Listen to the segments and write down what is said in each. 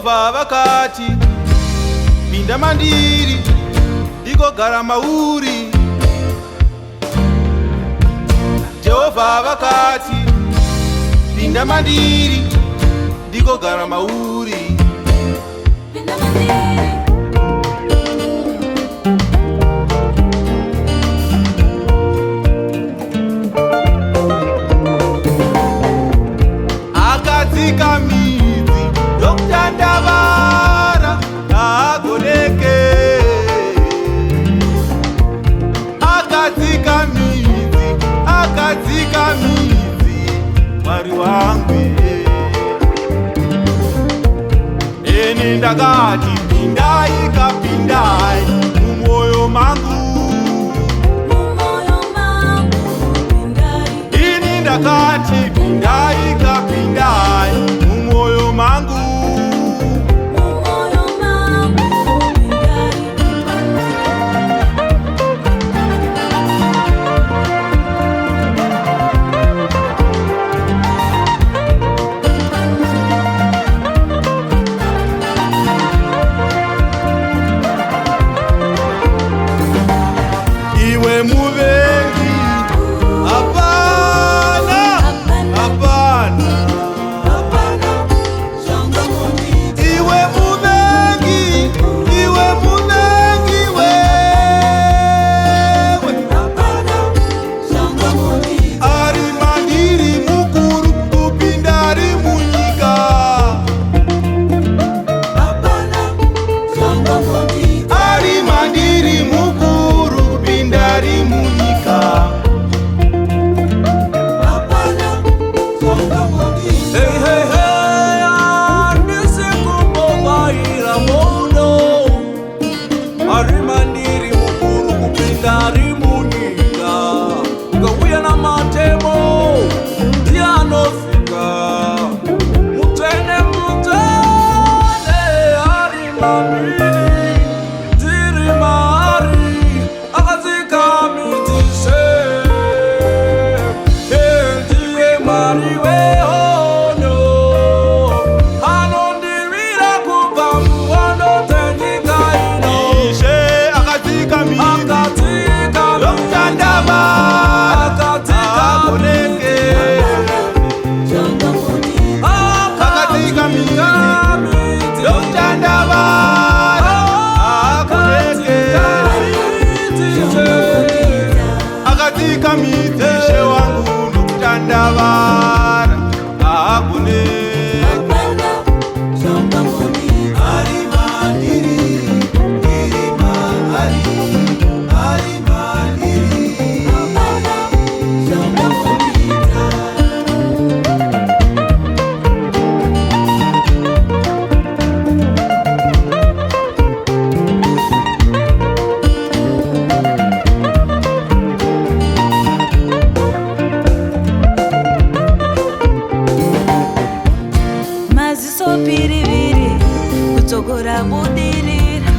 Jehovha vakati, pinda mandiri ndigogara mauri. Jehovha vakati, pinda mandiri ndigogara mauri. Pinda mandiri. Akadzika midzi yokutandavara agoneke. Akadzika midzi Mwari wangu. Ini ndakati pindai kapindai mumoyo mangu. Ini ndakati pindai kapindai mumoyo mangu. Iwe muvengi, hapana, hapana. Iwe muvengi, wewe. Ari mandiri mukuru kupinda ari munyika. Ari mandiri mukuru kupinda ari munyika. Hey, hey, hey, andisikumbombaira mono. Ari mandiri mukuru kupinda ari munyika. Ukauya na matemo ndianofika. Mutene ari mandiri ndiri mari akadzika mitise. Ndiye Mwari wehono anondirira kubva muhondo tenyika ino. Ishe akadzika midzi yokutandavara agoneke. Akadzika midzi yokutandavara agoneke. Akadzika midzi Ishe wangu nokutandavara agoneke. Ari mandiri, ari mandiri. Maziso piriviri kutsogora budirira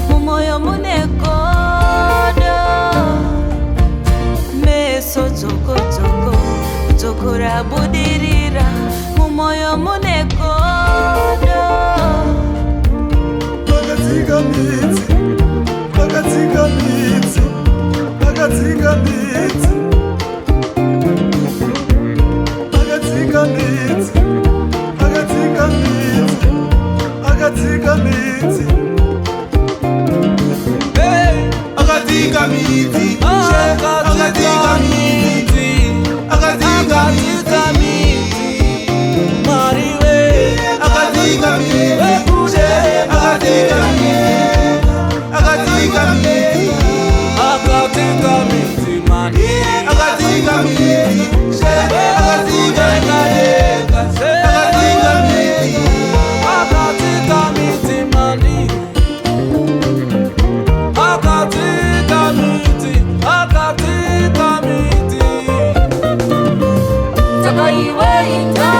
mumoyo mune kodo. Meso dzokodzoko kutsogora budirira mumoyo mune kodo. Akadzika midzi, akadzika midzi, akadzika midzi. Akadzika midzi, akadzika midzi, akadzika midzi. Hey, Akadzika midzi, akadzika midzi, akadzika midzi. Mwari we, Akadzika midzi, akadzika midzi, akadzika midzi. akadzika midzi mani, Akadzika midzi, akadzika midzi, akadzika midzi. akadzika midzi mani, akadzika midzi, akadzika midzi. Saka iwe ito